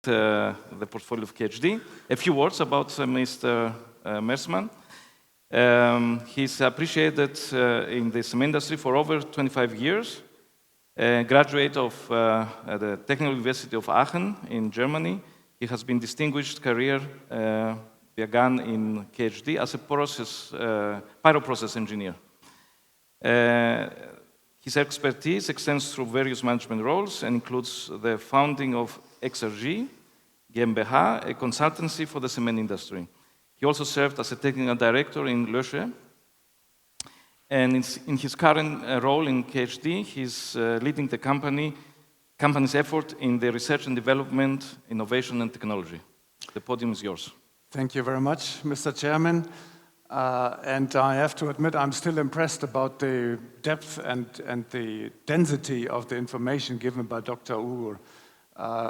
the portfolio of KHD. A few words about Mr. Mersmann. He's appreciated in the cement industry for over 25 years. A graduate of the Technical University of Aachen in Germany. He has been distinguished career began in KHD as a pyroprocess engineer. His expertise extends through various management roles and includes the founding of KHD GmbH, a consultancy for the cement industry. He also served as a technical director in Lösche. And in his current role in KHD, he's leading the company's effort in the research and development, innovation and technology. The podium is yours. Thank you very much, Mr. Chairman. And I have to admit, I'm still impressed about the depth and the density of the information given by Dr. Uğur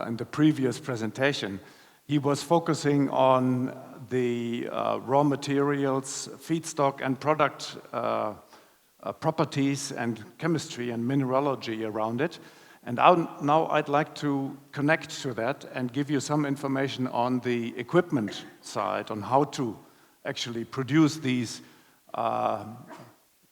in the previous presentation. He was focusing on the raw materials, feedstock and product properties and chemistry and mineralogy around it. And now I'd like to connect to that and give you some information on the equipment side, on how to actually produce these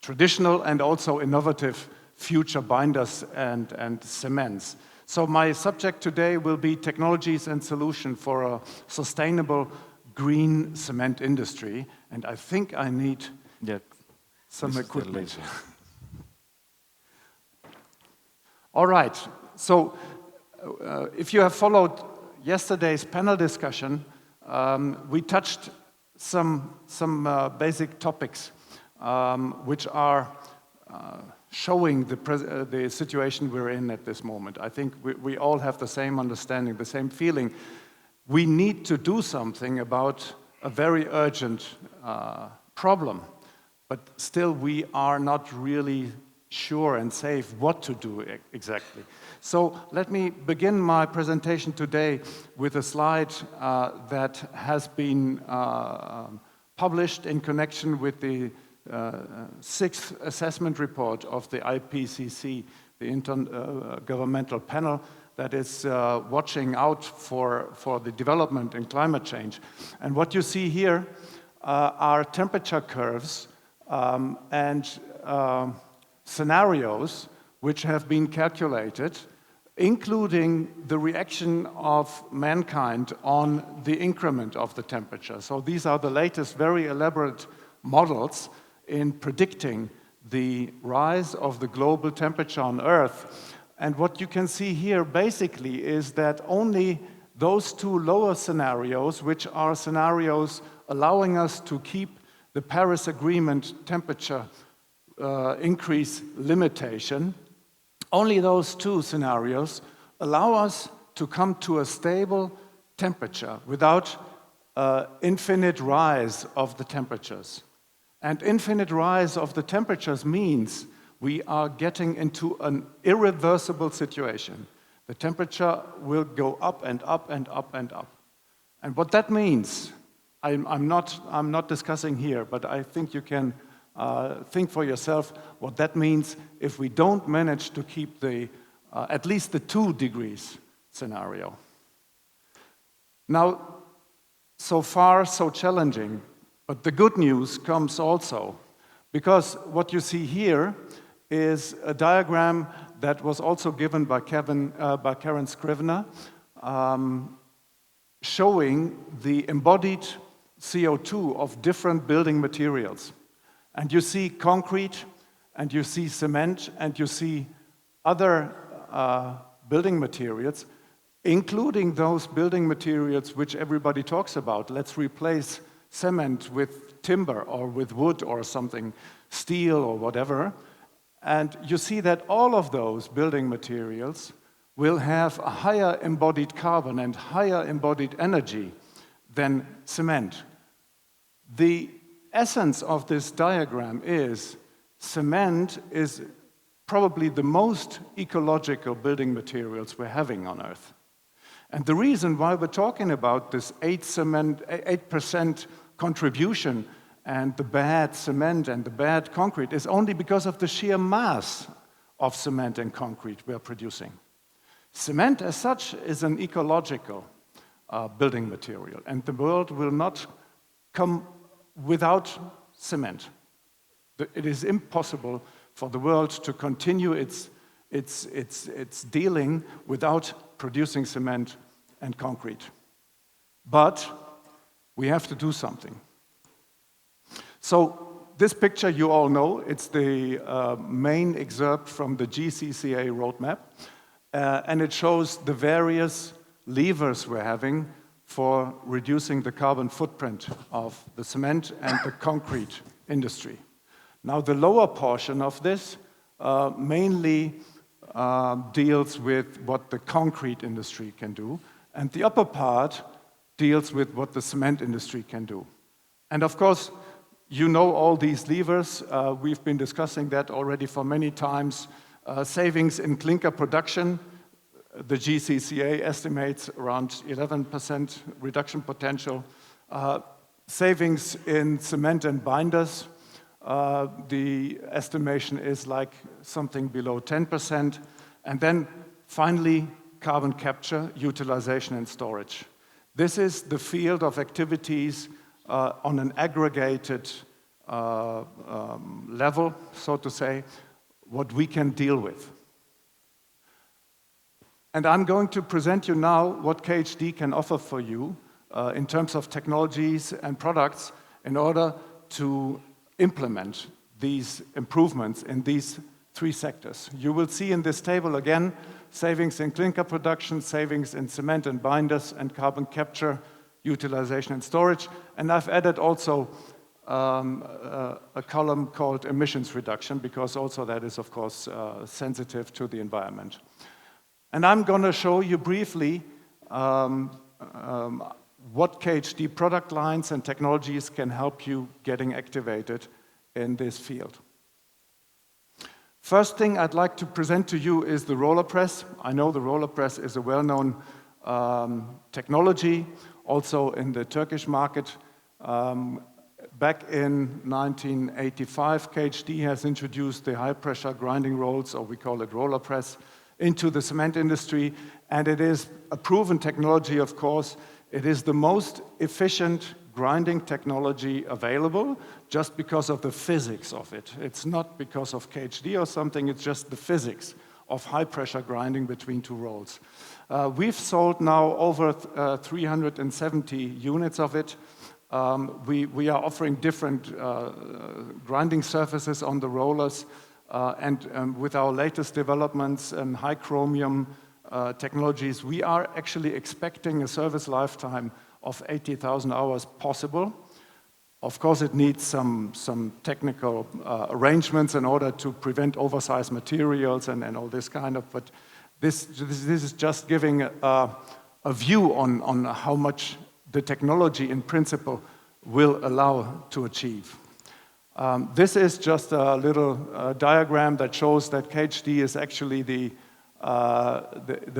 traditional and also innovative future binders and cements. So my subject today will be technologies and solutions for a sustainable green cement industry. And I think I need some equipment. All right, so if you have followed yesterday's panel discussion, we touched some basic topics which are showing the situation we're in at this moment. I think we all have the same understanding, the same feeling. We need to do something about a very urgent problem, but still we are not really sure and safe what to do exactly. So let me begin my presentation today with a slide that has been published in connection with the sixth assessment report of the IPCC, the Intergovernmental Panel that is watching out for the development in climate change. And what you see here are temperature curves and scenarios which have been calculated, including the reaction of mankind on the increment of the temperature. So these are the latest very elaborate models in predicting the rise of the global temperature on Earth. And what you can see here basically is that only those two lower scenarios, which are scenarios allowing us to keep the Paris Agreement temperature increase limitation, only those two scenarios allow us to come to a stable temperature without infinite rise of the temperatures. And infinite rise of the temperatures means we are getting into an irreversible situation. The temperature will go up and up and up and up. And what that means, I'm not discussing here, but I think you can think for yourself what that means if we don't manage to keep the at least the 2 degrees scenario. Now, so far so challenging, but the good news comes also, because what you see here is a diagram that was also given by Karen Scrivener, showing the embodied CO2 of different building materials. And you see concrete, and you see cement, and you see other building materials, including those building materials which everybody talks about. Let's replace cement with timber or with wood or something, steel or whatever. And you see that all of those building materials will have a higher embodied carbon and higher embodied energy than cement. The essence of this diagram is cement is probably the most ecological building materials we're having on Earth. And the reason why we're talking about this 8% contribution and the bad cement and the bad concrete is only because of the sheer mass of cement and concrete we're producing. Cement as such is an ecological, building material. And the world will not come without cement. It is impossible for the world to continue its dealing without producing cement and concrete. But we have to do something. So this picture you all know, it's the main excerpt from the GCCA roadmap, and it shows the various levers we're having for reducing the carbon footprint of the cement and the concrete industry. Now, the lower portion of this mainly deals with what the concrete industry can do, and the upper part deals with what the cement industry can do. And of course, you know all these levers. We've been discussing that already for many times. Savings in clinker production, the GCCA estimates around 11% reduction potential. Savings in cement and binders, the estimation is like something below 10%. And then finally, carbon capture, utilization and storage. This is the field of activities on an aggregated level, so to say, what we can deal with. And I'm going to present you now what KHD can offer for you in terms of technologies and products in order to implement these improvements in these three sectors. You will see in this table again savings in clinker production, savings in cement and binders, and carbon capture, utilization and storage. And I've added also a column called emissions reduction, because also that is, of course, sensitive to the environment. And I'm going to show you briefly what KHD product lines and technologies can help you getting activated in this field. First thing I'd like to present to you is the roller press. I know the roller press is a well-known technology, also in the Turkish market. Back in 1985, KHD has introduced the high-pressure grinding rolls, or we call it roller press, into the cement industry, and it is a proven technology, of course. It is the most efficient grinding technology available just because of the physics of it. It's not because of KHD or something, it's just the physics of high-pressure grinding between two rolls. We've sold now over 370 units of it. We are offering different grinding surfaces on the rollers, and with our latest developments and high chromium technologies, we are actually expecting a service lifetime of 80,000 hours possible. Of course, it needs some technical arrangements in order to prevent oversized materials and all this kind of, but this is just giving a view on how much the technology in principle will allow to achieve. This is just a little diagram that shows that KHD is actually the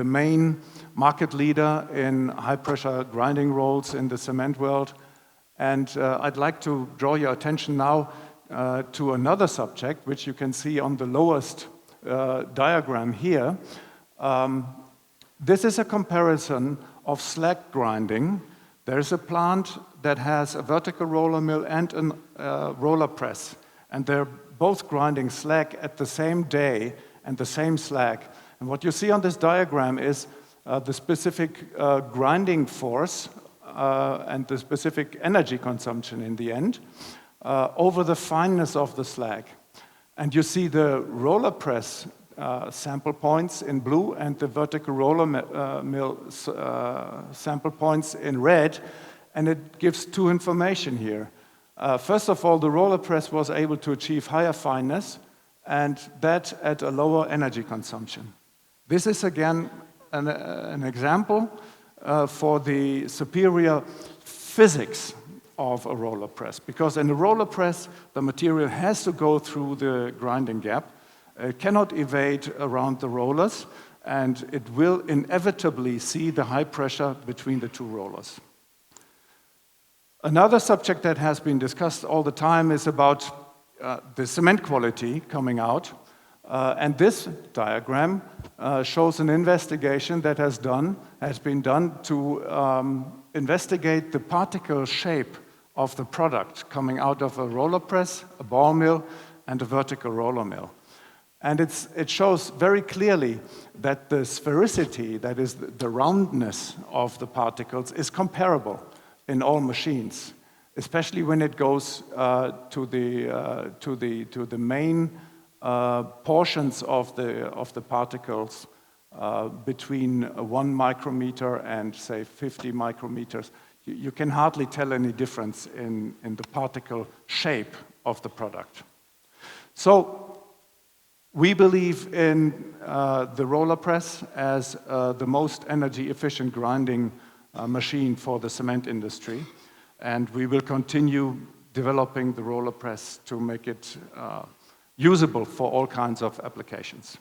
main market leader in high-pressure grinding rolls in the cement world. And I'd like to draw your attention now to another subject, which you can see on the lowest diagram here. This is a comparison of slag grinding. There is a plant that has a vertical roller mill and a roller press, and they're both grinding slag at the same day and the same slag. And what you see on this diagram is the specific grinding force and the specific energy consumption in the end over the fineness of the slag. And you see the roller press sample points in blue and the vertical roller mill sample points in red, and it gives two information here. First of all, the roller press was able to achieve higher fineness, and that at a lower energy consumption. This is again an example for the superior physics of a roller press, because in a roller press the material has to go through the grinding gap. It cannot evade around the rollers, and it will inevitably see the high pressure between the two rollers. Another subject that has been discussed all the time is about the cement quality coming out. And this diagram shows an investigation that has been done to investigate the particle shape of the product coming out of a roller press, a ball mill, and a vertical roller mill. And it shows very clearly that the sphericity, that is the roundness of the particles, is comparable in all machines, especially when it goes to the main portions of the particles between 1 micrometer and, say, 50 micrometers. You can hardly tell any difference in the particle shape of the product. So we believe in the roller press as the most energy efficient grinding machine for the cement industry, and we will continue developing the roller press to make it usable for all kinds of applications.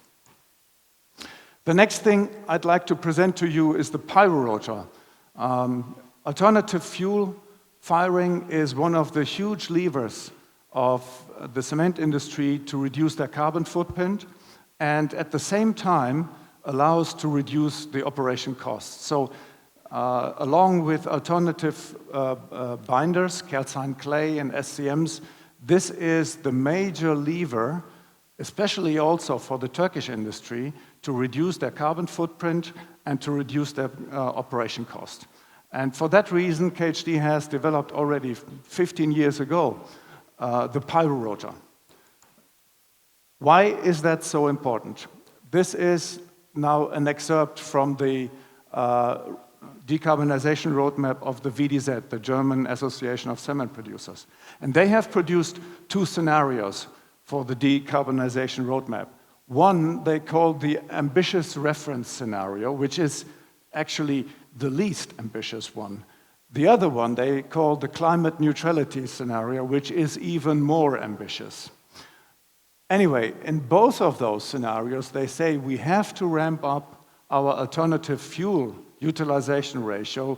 The next thing I'd like to present to you is the pyrorotor. Alternative fuel firing is one of the huge levers of the cement industry to reduce their carbon footprint, and at the same time allows to reduce the operation costs. So along with alternative binders, calcined clay and SCMs, this is the major lever, especially also for the Turkish industry, to reduce their carbon footprint and to reduce their operation cost. And for that reason, KHD has developed already 15 years ago the pyrorotor. Why is that so important? This is now an excerpt from the decarbonization roadmap of the VDZ, the German Association of Cement Producers. And they have produced 2 scenarios for the decarbonization roadmap. One they call the ambitious reference scenario, which is actually the least ambitious one. The other one they call the climate neutrality scenario, which is even more ambitious. Anyway, in both of those scenarios, they say we have to ramp up our alternative fuel utilization ratio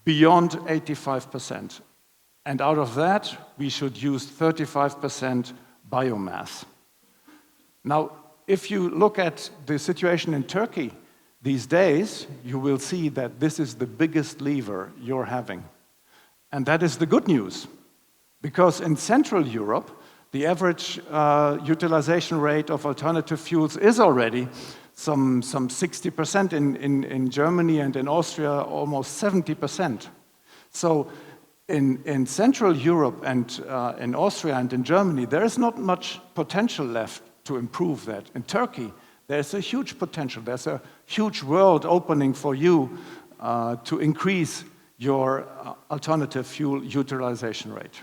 beyond 85%. And out of that, we should use 35% biomass. Now, if you look at the situation in Turkey these days, you will see that this is the biggest lever you're having. And that is the good news, because in Central Europe, the average utilization rate of alternative fuels is already some 60%, in Germany, and in Austria almost 70%. So in Central Europe and in Austria and in Germany, there is not much potential left to improve that. In Turkey, there's a huge potential. There's a huge world opening for you to increase your alternative fuel utilization rate.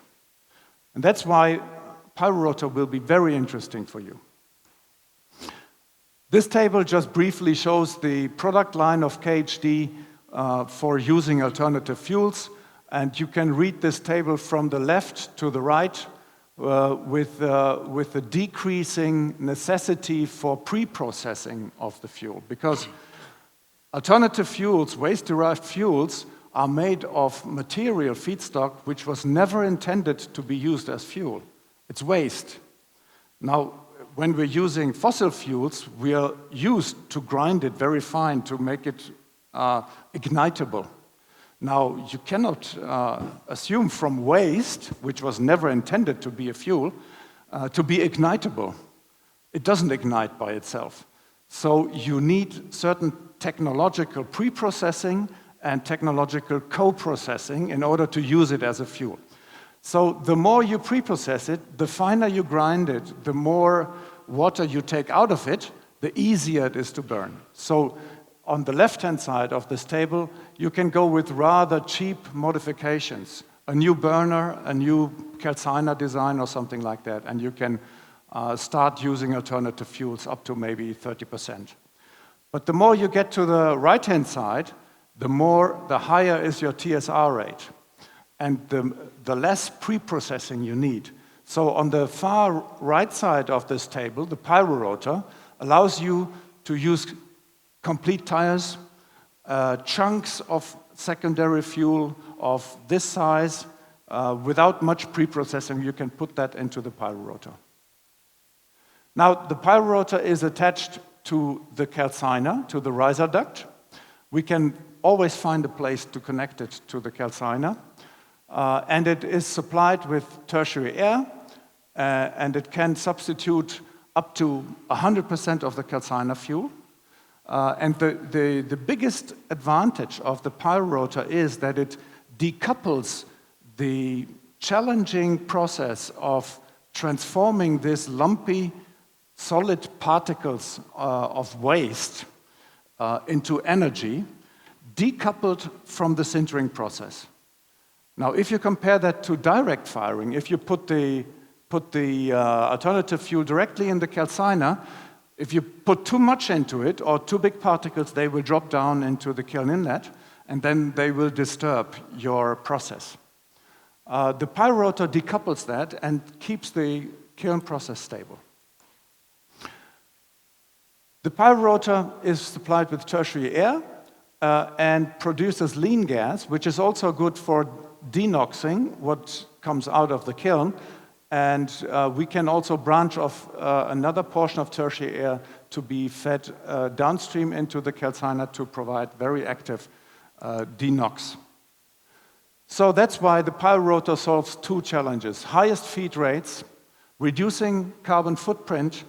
And that's why pyrorotor will be very interesting for you. This table just briefly shows the product line of KHD for using alternative fuels, and you can read this table from the left to the right with the decreasing necessity for pre-processing of the fuel, because alternative fuels, waste-derived fuels, are made of material feedstock which was never intended to be used as fuel. It's waste. Now, when we're using fossil fuels, we are used to grind it very fine to make it ignitable. Now, you cannot assume from waste, which was never intended to be a fuel, to be ignitable. It doesn't ignite by itself. So you need certain technological pre-processing and technological co-processing in order to use it as a fuel. So the more you pre-process it, the finer you grind it, the more water you take out of it, the easier it is to burn. So on the left-hand side of this table, you can go with rather cheap modifications, a new burner, a new calciner design or something like that, and you can start using alternative fuels up to maybe 30%. But the more you get to the right-hand side, the higher is your TSR rate, and the less pre-processing you need. So on the far right side of this table, the pyrorotor allows you to use complete tires, chunks of secondary fuel of this size, without much pre-processing. You can put that into the pyrorotor. Now, the pyrorotor is attached to the calciner, to the riser duct. We can always find a place to connect it to the calciner. And it is supplied with tertiary air, and it can substitute up to 100% of the calciner fuel. And the biggest advantage of the pyrorotor is that it decouples the challenging process of transforming these lumpy solid particles of waste into energy, decoupled from the sintering process. Now, if you compare that to direct firing, if you put the alternative fuel directly in the calciner, if you put too much into it or too big particles, they will drop down into the kiln inlet, and then they will disturb your process. The pyrorotor decouples that and keeps the kiln process stable. The pyrorotor is supplied with tertiary air and produces lean gas, which is also good for denoxing what comes out of the kiln. And we can also branch off another portion of tertiary air to be fed downstream into the calciner to provide very active denox. So that's why the pyrorotor solves two challenges: highest feed rates, reducing carbon footprint,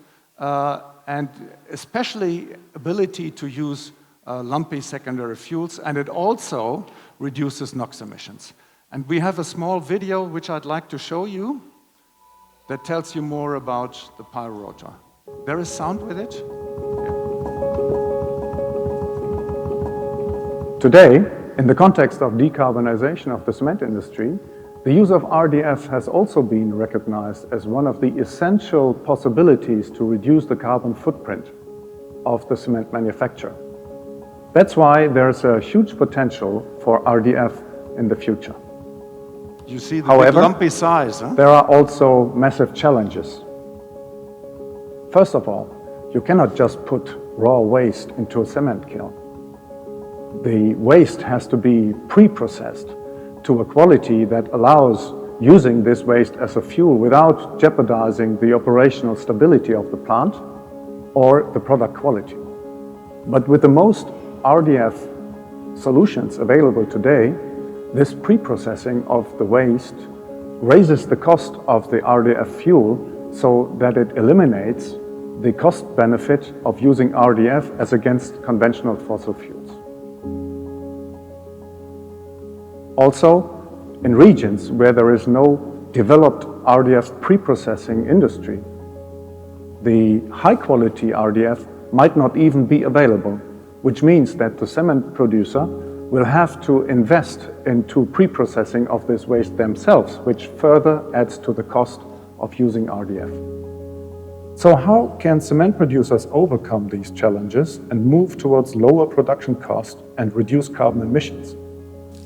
and especially ability to use lumpy secondary fuels, and it also reduces NOx emissions. And we have a small video which I'd like to show you that tells you more about the pyrorotor. There is sound with it? Today, in the context of decarbonization of the cement industry, the use of RDF has also been recognized as one of the essential possibilities to reduce the carbon footprint of the cement manufacture. That's why there's a huge potential for RDF in the future. You see the big lumpy size, huh? There are also massive challenges. First of all, you cannot just put raw waste into a cement kiln. The waste has to be pre-processed to a quality that allows using this waste as a fuel without jeopardizing the operational stability of the plant or the product quality. But with the most RDF solutions available today, this pre-processing of the waste raises the cost of the RDF fuel so that it eliminates the cost benefit of using RDF as against conventional fossil fuels. Also, in regions where there is no developed RDF pre-processing industry, the high-quality RDF might not even be available, which means that the cement producer will have to invest into pre-processing of this waste themselves, which further adds to the cost of using RDF. So how can cement producers overcome these challenges and move towards lower production cost and reduce carbon emissions?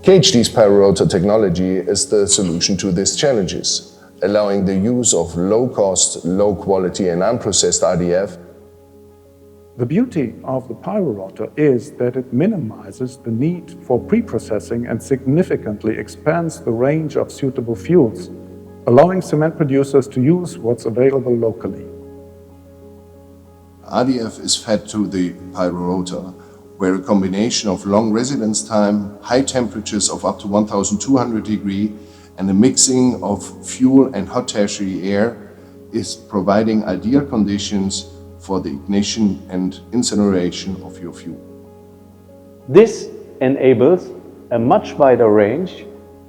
KHD's pyrorotor technology is the solution to these challenges, allowing the use of low-cost, low-quality and unprocessed RDF. The beauty of the pyrorotor is that it minimizes the need for pre-processing and significantly expands the range of suitable fuels, allowing cement producers to use what's available locally. RDF is fed to the pyrorotor, where a combination of long residence time, high temperatures of up to 1200 degrees, and a mixing of fuel and hot tertiary air is providing ideal conditions for the ignition and incineration of your fuel. This enables a much wider range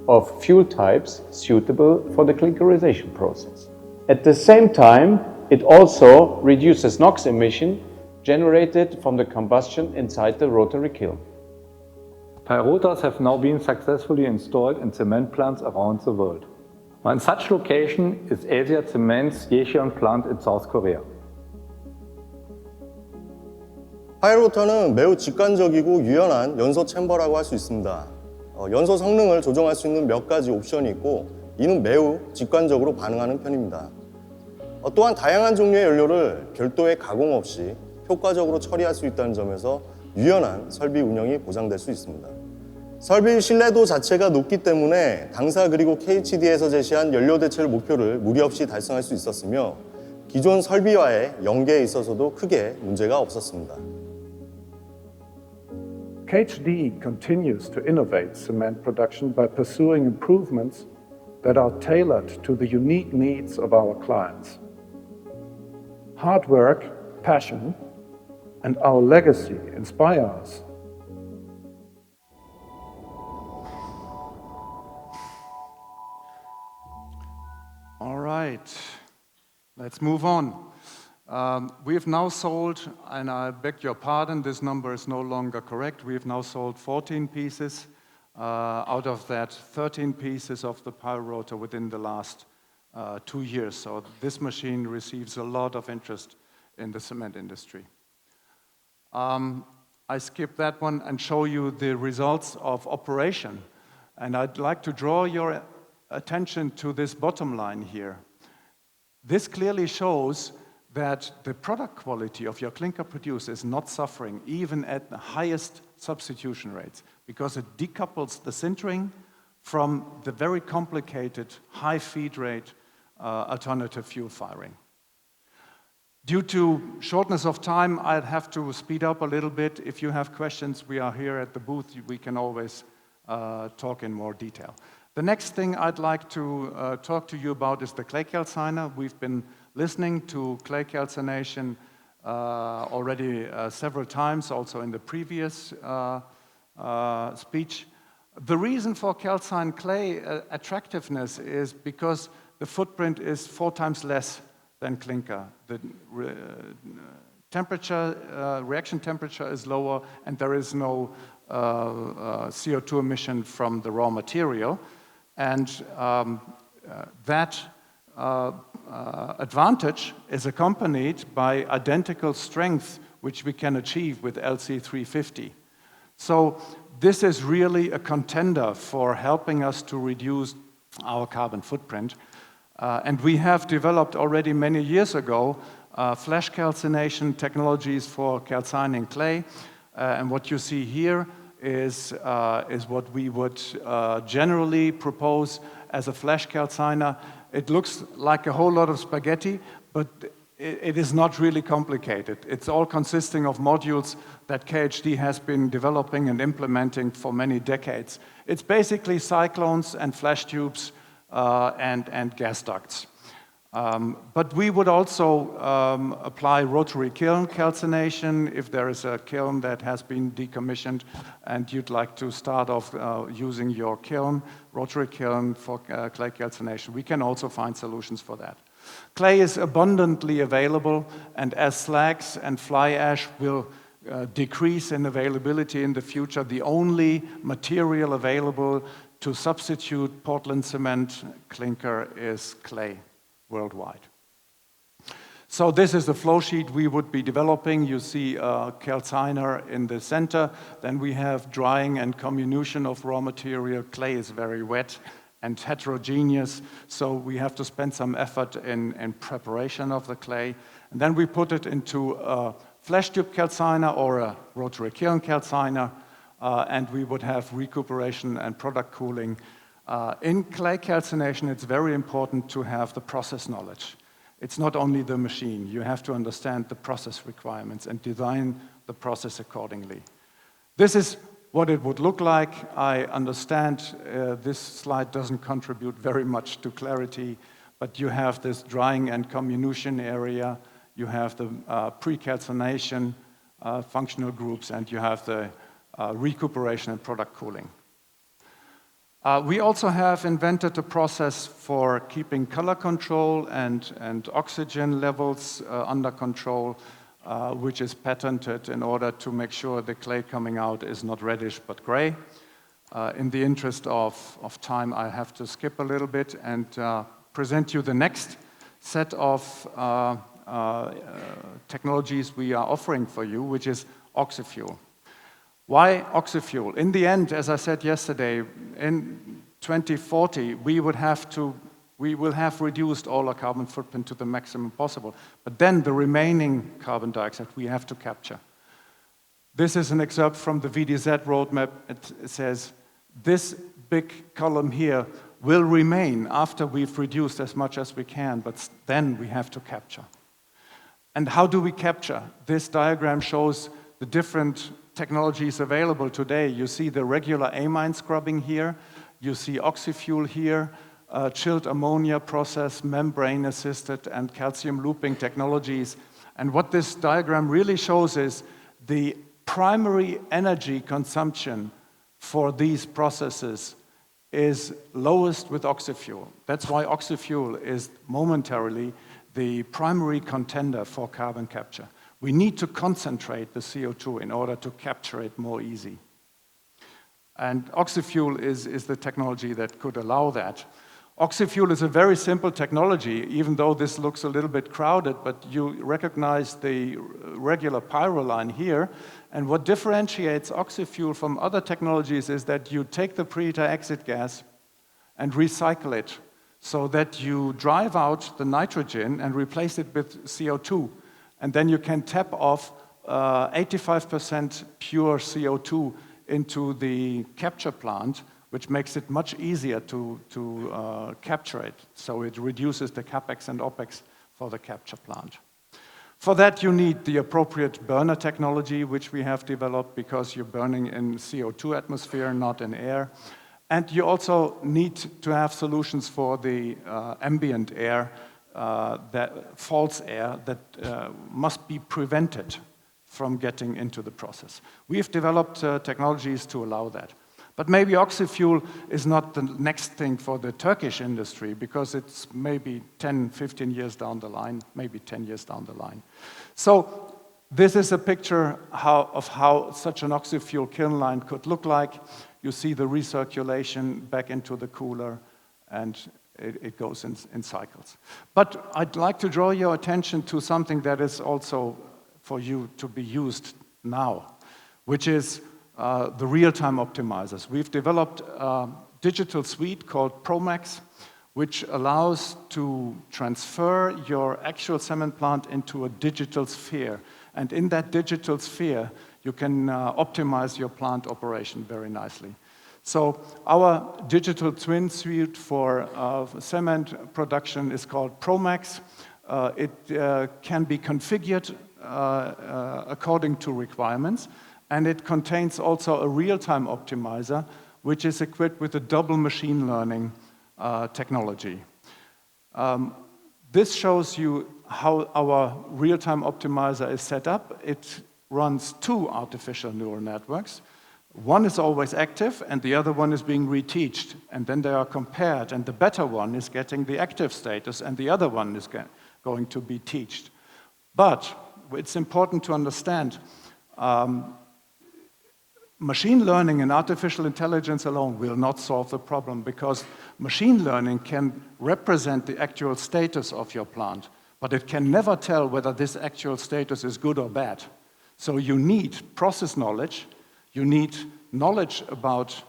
of fuel types suitable for the clinkerization process. At the same time, it also reduces NOx emission generated from the combustion inside the rotary kiln. Pyrorotors have now been successfully installed in cement plants around the world. One such location is Asia Cement's Yeşil plant in South Korea. 파이로터는 매우 직관적이고 유연한 연소 챔버라고 할 수 있습니다. 연소 성능을 조정할 수 있는 몇 가지 옵션이 있고 이는 매우 직관적으로 반응하는 편입니다. 또한 다양한 종류의 연료를 별도의 가공 없이 효과적으로 처리할 수 있다는 점에서 유연한 설비 운영이 보장될 수 있습니다. 설비 신뢰도 자체가 높기 때문에 당사 그리고 KHD에서 제시한 연료 대체 목표를 무리 없이 달성할 수 있었으며 기존 설비와의 연계에 있어서도 크게 문제가 없었습니다. KHD continues to innovate cement production by pursuing improvements that are tailored to the unique needs of our clients. Hard work, passion, and our legacy inspire us. All right, let's move on. We have now sold, and I beg your pardon, this number is no longer correct. We have now sold 14 pieces. Out of that, 13 pieces of the pyrotor within the last 2 years. So this machine receives a lot of interest in the cement industry. I skip that one and show you the results of operation. And I'd like to draw your attention to this bottom line here. This clearly shows that the product quality of your clinker produce is not suffering even at the highest substitution rates, because it decouples the sintering from the very complicated high feed rate alternative fuel firing. Due to shortness of time, I'd have to speed up a little bit. If you have questions, we are here at the booth. We can always talk in more detail. The next thing I'd like to talk to you about is the clay calciner. We've been listening to clay calcination already several times, also in the previous speech. The reason for calcined clay attractiveness is because the footprint is 4 times less than clinker. The reaction temperature is lower, and there is no CO2 emission from the raw material. And that advantage is accompanied by identical strength, which we can achieve with LC350. So this is really a contender for helping us to reduce our carbon footprint. And we have developed already many years ago flash calcination technologies for calcining clay. And what you see here is what we would generally propose as a flash calciner. It looks like a whole lot of spaghetti, but it is not really complicated. It's all consisting of modules that KHD has been developing and implementing for many decades. It's basically cyclones and flash tubes and gas ducts. But we would also apply rotary kiln calcination if there is a kiln that has been decommissioned and you'd like to start off using your kiln, rotary kiln for clay calcination. We can also find solutions for that. Clay is abundantly available, and as slags and fly ash will decrease in availability in the future, the only material available to substitute Portland cement clinker is clay worldwide. So this is the flow sheet we would be developing. You see a calciner in the center. Then we have drying and comminution of raw material. Clay is very wet and heterogeneous, so we have to spend some effort in preparation of the clay. And then we put it into a flash tube calciner or a rotary kiln calciner, and we would have recuperation and product cooling. In clay calcination, it's very important to have the process knowledge. It's not only the machine. You have to understand the process requirements and design the process accordingly. This is what it would look like. I understand this slide doesn't contribute very much to clarity, but you have this drying and comminution area, you have the pre-calcination functional groups, and you have the recuperation and product cooling. We also have invented a process for keeping color control and oxygen levels under control, which is patented in order to make sure the clay coming out is not reddish but gray. In the interest of time, I have to skip a little bit and present you the next set of technologies we are offering for you, which is oxyfuel. Why oxyfuel? In the end, as I said yesterday, in 2040, we will have reduced all our carbon footprint to the maximum possible. But then the remaining carbon dioxide we have to capture. This is an excerpt from the VDZ roadmap. It says, this big column here will remain after we've reduced as much as we can, but then we have to capture. And how do we capture? This diagram shows the different technologies available today. You see the regular amine scrubbing here, you see oxyfuel here, chilled ammonia process, membrane-assisted, and calcium looping technologies. And what this diagram really shows is the primary energy consumption for these processes is lowest with oxyfuel. That's why oxyfuel is momentarily the primary contender for carbon capture. We need to concentrate the CO2 in order to capture it more easy. And oxyfuel is the technology that could allow that. Oxyfuel is a very simple technology, even though this looks a little bit crowded, but you recognize the regular pyroline here. And what differentiates oxyfuel from other technologies is that you take the pre-heater exit gas and recycle it so that you drive out the nitrogen and replace it with CO2. And then you can tap off 85% pure CO2 into the capture plant, which makes it much easier to capture it. So it reduces the CapEx and OpEx for the capture plant. For that, you need the appropriate burner technology, which we have developed because you're burning in CO2 atmosphere, not in air. And you also need to have solutions for the ambient air, that false air that must be prevented from getting into the process. We have developed technologies to allow that. But maybe oxyfuel is not the next thing for the Turkish industry because it's maybe 10, 15 years down the line, maybe 10 years down the line. So this is a picture of how such an oxyfuel kiln line could look like. You see the recirculation back into the cooler, and it goes in cycles. But I'd like to draw your attention to something that is also for you to be used now, which is the real-time optimizers. We've developed a digital suite called Promax, which allows to transfer your actual cement plant into a digital sphere. And in that digital sphere, you can optimize your plant operation very nicely. So our digital twin suite for cement production is called Promax. It can be configured according to requirements. And it contains also a real-time optimizer, which is equipped with a double machine learning technology. This shows you how our real-time optimizer is set up. It runs two artificial neural networks. One is always active, and the other one is being retaught. And then they are compared, and the better one is getting the active status, and the other one is going to be taught. But it's important to understand machine learning and artificial intelligence alone will not solve the problem because machine learning can represent the actual status of your plant, but it can never tell whether this actual status is good or bad. So you need process knowledge, you need knowledge about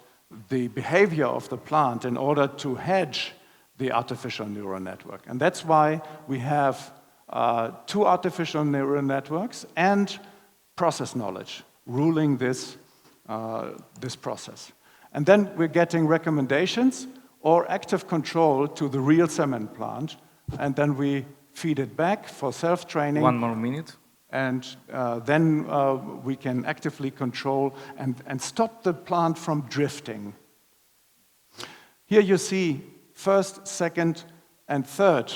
the behavior of the plant in order to hedge the artificial neural network. And that's why we have two artificial neural networks and process knowledge ruling this process. And then we're getting recommendations or active control to the real cement plant, and then we feed it back for self-training. 1 more minute. And then we can actively control and stop the plant from drifting. Here you see first, second, and third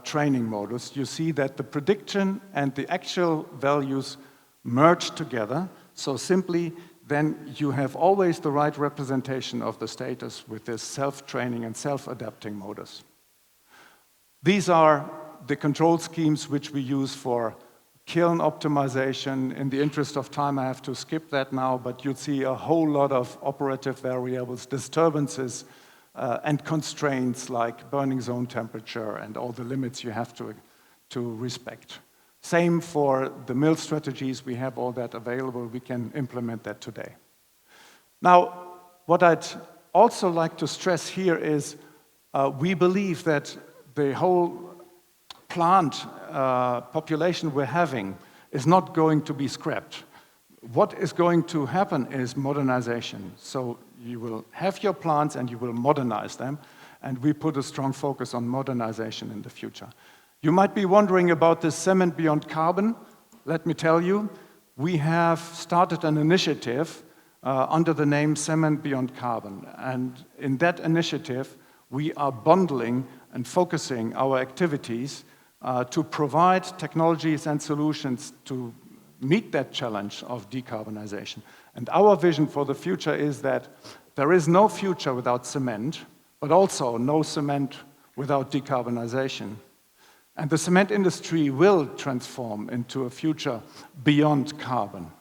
training modus. You see that the prediction and the actual values merge together. So simply, then you have always the right representation of the status with this self-training and self-adapting modus. These are the control schemes which we use for kiln optimization. In the interest of time, I have to skip that now, but you'd see a whole lot of operative variables, disturbances, and constraints like burning zone temperature and all the limits you have to respect. Same for the mill strategies. We have all that available. We can implement that today. Now, what I'd also like to stress here is we believe that the whole plant population we're having is not going to be scrapped. What is going to happen is modernization. So you will have your plants and you will modernize them, and we put a strong focus on modernization in the future. You might be wondering about this Cement Beyond Carbon. Let me tell you, we have started an initiative under the name Cement Beyond Carbon. And in that initiative, we are bundling and focusing our activities to provide technologies and solutions to meet that challenge of decarbonization. And our vision for the future is that there is no future without cement, but also no cement without decarbonization. And the cement industry will transform into a future beyond carbon.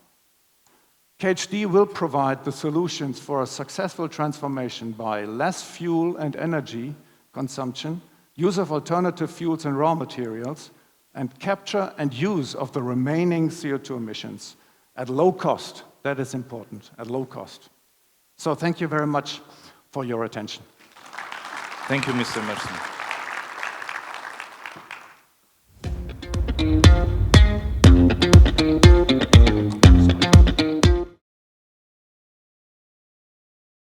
KHD will provide the solutions for a successful transformation by less fuel and energy consumption, use of alternative fuels and raw materials, and capture and use of the remaining CO2 emissions at low cost. That is important, at low cost. So thank you very much for your attention. Thank you, Mr. Mersmann.